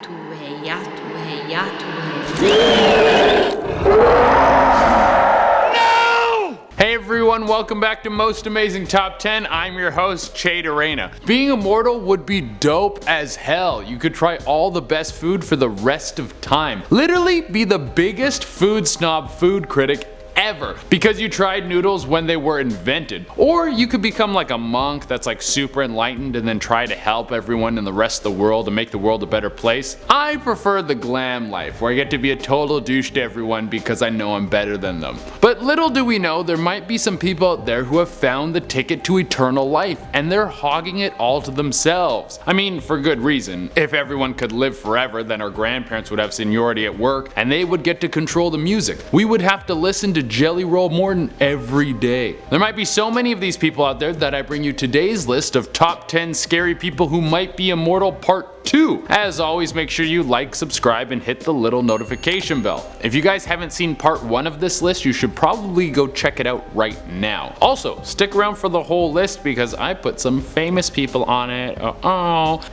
Hey everyone, welcome back to Most Amazing Top 10. I'm your host, CHIU. Being immortal would be dope as hell. You could try all the best food for the rest of time. Literally be the biggest food snob food critic ever because you tried noodles when they were invented. Or you could become like a monk that's like super enlightened and then try to help everyone in the rest of the world and make the world a better place. I prefer the glam life where I get to be a total douche to everyone because I know I'm better than them. But little do we know there might be some people out there who have found the ticket to eternal life and they're hogging it all to themselves. I mean, for good reason. If everyone could live forever, then our grandparents would have seniority at work and they would get to control the music. We would have to listen to Jelly Roll Morton every day. There might be so many of these people out there that I bring you today's list of top 10 scary people who might be immortal part 2. As always, make sure you like, subscribe, and hit the little notification bell. If you guys haven't seen part 1 of this list, you should probably go check it out right now. Also, stick around for the whole list because I put some famous people on it.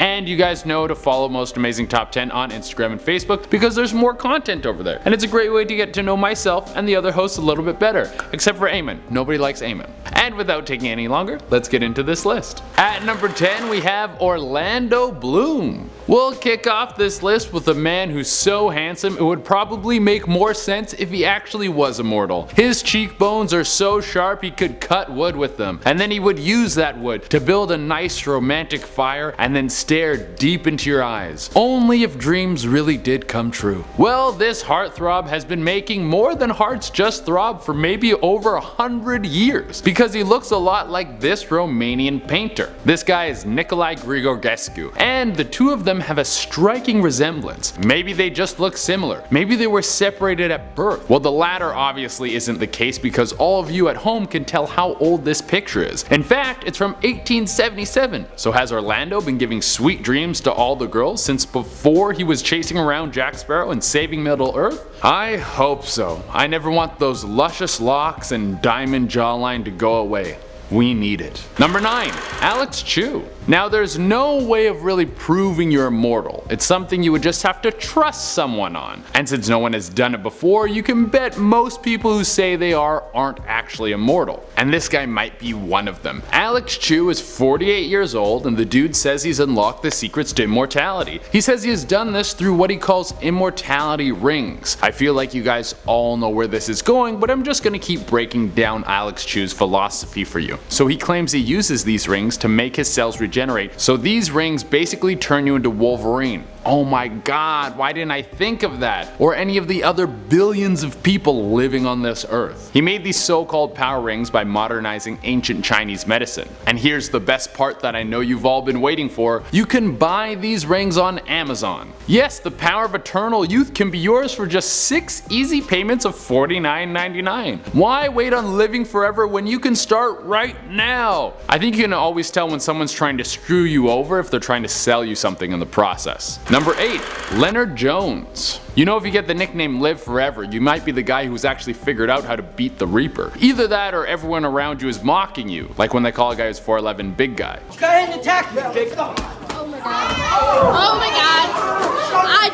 And you guys know to follow Most Amazing Top 10 on Instagram and Facebook because there's more content over there. And it's a great way to get to know myself and the other hosts a little bit better. Except for Eamon. Nobody likes Eamon. And without taking any longer, let's get into this list. At number 10, we have Orlando Bloom. We'll kick off this list with a man who's so handsome it would probably make more sense if he actually was immortal. His cheekbones are so sharp he could cut wood with them, and then he would use that wood to build a nice romantic fire and then stare deep into your eyes. Only if dreams really did come true. Well, this heartthrob has been making more than hearts just throb for maybe over 100 years because he looks a lot like this Romanian painter. This guy is Nicolae Grigorescu, and the two of them have a striking resemblance. Maybe they just look similar. Maybe they were separated at birth. Well, the latter obviously isn't the case because all of you at home can tell how old this picture is. In fact, it's from 1877. So has Orlando been giving sweet dreams to all the girls since before he was chasing around Jack Sparrow and saving Middle Earth? I hope so. I never want those luscious locks and diamond jawline to go away. We need it. Number 9, Alex CHIU. Now there's no way of really proving you're immortal. It's something you would just have to trust someone on. And since no one has done it before, you can bet most people who say they aren't actually immortal. And this guy might be one of them. Alex CHIU is 48 years old and the dude says he's unlocked the secrets to immortality. He says he has done this through what he calls immortality rings. I feel like you guys all know where this is going, but I'm just gonna keep breaking down Alex CHIU's philosophy for you. So he claims he uses these rings to make his cells regenerate. So these rings basically turn you into Wolverine. Oh my god, why didn't I think of that? Or any of the other billions of people living on this earth. He made these so-called power rings by modernizing ancient Chinese medicine. And here's the best part that I know you've all been waiting for. You can buy these rings on Amazon. Yes, the power of eternal youth can be yours for just 6 easy payments of $49.99. Why wait on living forever when you can start right now? I think you can always tell when someone's trying to screw you over if they're trying to sell you something in the process. Number 8, Leonard Jones. You know, if you get the nickname Live Forever, you might be the guy who's actually figured out how to beat the Reaper. Either that or everyone around you is mocking you, like when they call a guy who's 4'11" big guy. Go ahead and attack me, big. Oh my god. Oh my god.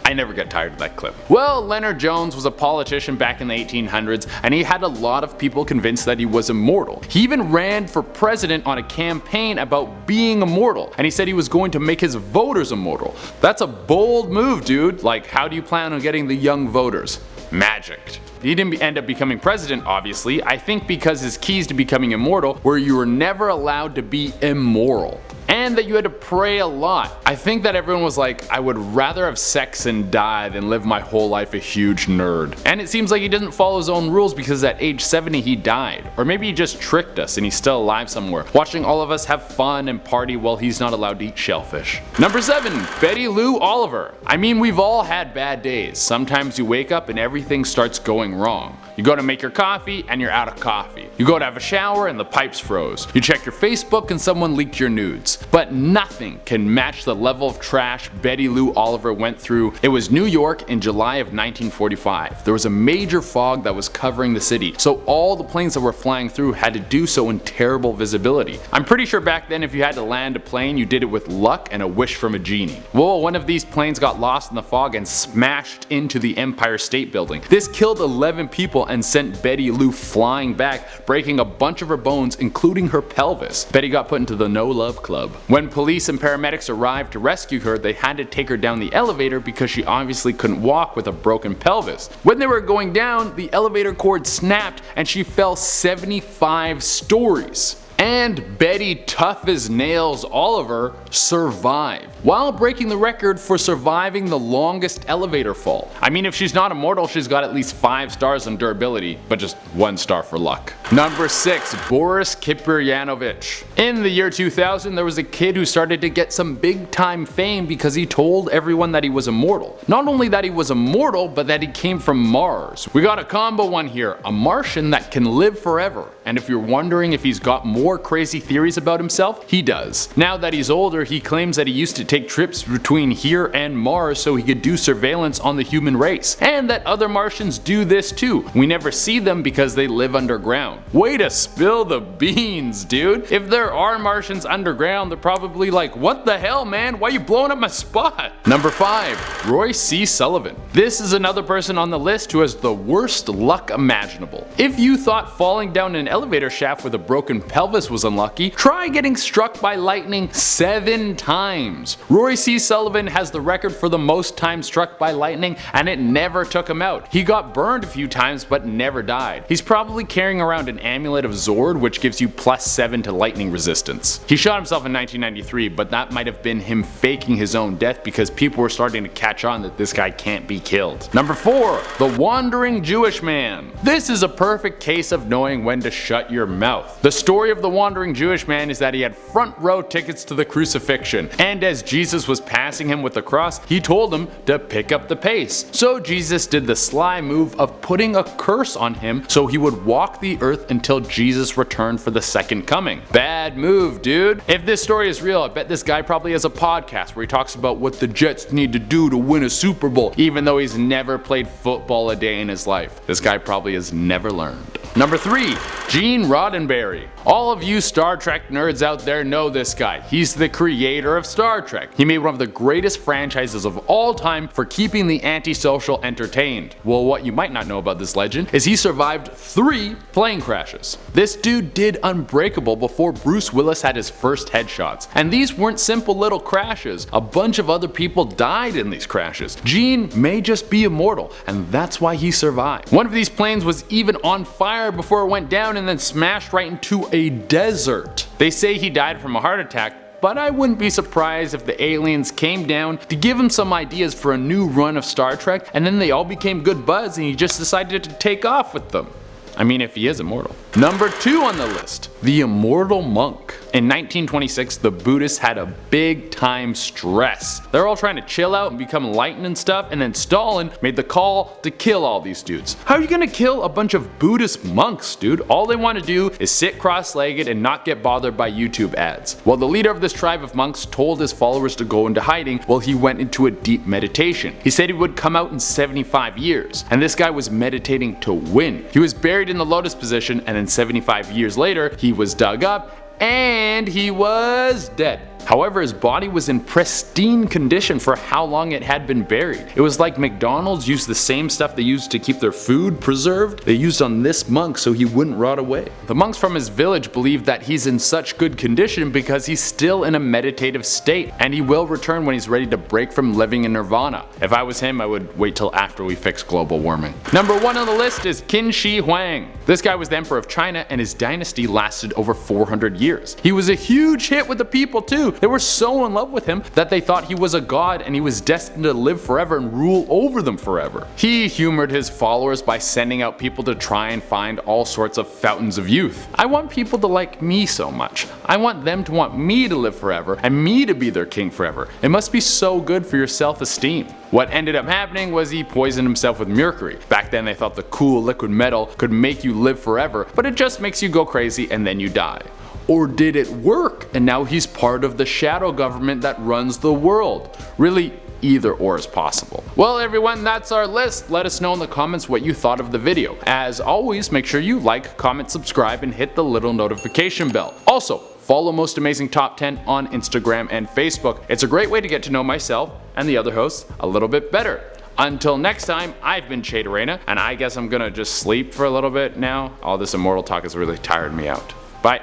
I never get tired of that clip. Well, Leonard Jones was a politician back in the 1800s and he had a lot of people convinced that he was immortal. He even ran for president on a campaign about being immortal and he said he was going to make his voters immortal. That's a bold move, dude. Like, how do you plan on getting the young voters? Magic. He didn't end up becoming president, obviously. I think because his keys to becoming immortal were you were never allowed to be immoral. And that you had to pray a lot. I think that everyone was like, I would rather have sex and die than live my whole life a huge nerd. And it seems like he didn't follow his own rules because at age 70 he died. Or maybe he just tricked us and he's still alive somewhere, watching all of us have fun and party while he's not allowed to eat shellfish. Number 7, Betty Lou Oliver. I mean, we've all had bad days. Sometimes you wake up and everything starts going wrong. You go to make your coffee and you're out of coffee. You go to have a shower and the pipes froze. You check your Facebook and someone leaked your nudes. But nothing can match the level of trash Betty Lou Oliver went through. It was New York in July of 1945. There was a major fog that was covering the city, so all the planes that were flying through had to do so in terrible visibility. I'm pretty sure back then if you had to land a plane, you did it with luck and a wish from a genie. Well, one of these planes got lost in the fog and smashed into the Empire State Building. This killed 11 people and sent Betty Lou flying back, breaking a bunch of her bones, including her pelvis. Betty got put into the No Love Club. When police and paramedics arrived to rescue her, they had to take her down the elevator because she obviously couldn't walk with a broken pelvis. When they were going down, the elevator cord snapped and she fell 75 stories. And Betty Tough as Nails Oliver survived, while breaking the record for surviving the longest elevator fall. I mean, if she's not immortal, she's got at least 5 stars on durability, but just 1 star for luck. Number 6. Boris KIPRIYANOVICH. In the year 2000, there was a kid who started to get some big time fame because he told everyone that he was immortal. Not only that he was immortal, but that he came from Mars. We got a combo one here, a Martian that can live forever. And if you're wondering if he's got more crazy theories about himself, he does. Now that he's older, he claims that he used to take trips between here and Mars so he could do surveillance on the human race, and that other Martians do this too. We never see them because they live underground. Way to spill the beans, dude. If there are Martians underground, they're probably like, what the hell, man? Why are you blowing up my spot? Number 5. Roy C. Sullivan. This is another person on the list who has the worst luck imaginable. If you thought falling down an elevator shaft with a broken pelvis was unlucky, try getting struck by lightning 7 times. Roy C. Sullivan has the record for the most times struck by lightning, and it never took him out. He got burned a few times but never died. He's probably carrying around an amulet of Zord, which gives you +7 to lightning resistance. He shot himself in 1993, but that might have been him faking his own death because people were starting to catch on that this guy can't be killed. Number 4. The Wandering Jewish Man. This is a perfect case of knowing when to shut your mouth. The story of the Wandering Jewish Man is that he had front row tickets to the crucifixion, and as Jesus was passing him with the cross, he told him to pick up the pace. So Jesus did the sly move of putting a curse on him so he would walk the earth until Jesus returned for the second coming. Bad move, dude. If this story is real, I bet this guy probably has a podcast where he talks about what the Jets need to do to win a Super Bowl, even though he's never played football a day in his life. This guy probably has never learned. Number 3. Gene Roddenberry. All of you Star Trek nerds out there know this guy. He's the creator of Star Trek. He made one of the greatest franchises of all time for keeping the antisocial entertained. Well, what you might not know about this legend is he survived 3 plane crashes. This dude did Unbreakable before Bruce Willis had his first headshots. And these weren't simple little crashes. A bunch of other people died in these crashes. Gene may just be immortal, and that's why he survived. One of these planes was even on fire before it went down and then smashed right into a desert. They say he died from a heart attack, but I wouldn't be surprised if the aliens came down to give him some ideas for a new run of Star Trek, and then they all became good buds and he just decided to take off with them. I mean, if he is immortal. Number 2 on the list, the Immortal Monk. In 1926, the Buddhists had a big time stress. They're all trying to chill out and become enlightened and stuff, and then Stalin made the call to kill all these dudes. How are you gonna kill a bunch of Buddhist monks, dude? All they want to do is sit cross-legged and not get bothered by YouTube ads. Well, the leader of this tribe of monks told his followers to go into hiding while he went into a deep meditation. He said he would come out in 75 years, and this guy was meditating to win. He was buried in the lotus position, and then 75 years later, he was dug up and he was dead. However, his body was in pristine condition for how long it had been buried. It was like McDonald's used the same stuff they used to keep their food preserved, they used on this monk so he wouldn't rot away. The monks from his village believe that he's in such good condition because he's still in a meditative state, and he will return when he's ready to break from living in nirvana. If I was him, I would wait till after we fix global warming. Number 1 on the list is Qin Shi Huang. This guy was the emperor of China, and his dynasty lasted over 400 years. He was a huge hit with the people too. They were so in love with him that they thought he was a god and he was destined to live forever and rule over them forever. He humored his followers by sending out people to try and find all sorts of fountains of youth. I want people to like me so much. I want them to want me to live forever and me to be their king forever. It must be so good for your self-esteem. What ended up happening was he poisoned himself with mercury. Back then they thought the cool liquid metal could make you live forever, but it just makes you go crazy and then you die. Or did it work and now he's part of the shadow government that runs the world? Really, either or is possible. Well everyone, that's our list. Let us know in the comments what you thought of the video. As always, make sure you like, comment, subscribe, and hit the little notification bell. Also, follow Most Amazing Top 10 on Instagram and Facebook. It's a great way to get to know myself and the other hosts a little bit better. Until next time, I've been CHIU, and I guess I'm gonna just sleep for a little bit now. All this Immortal talk has really tired me out. Bye.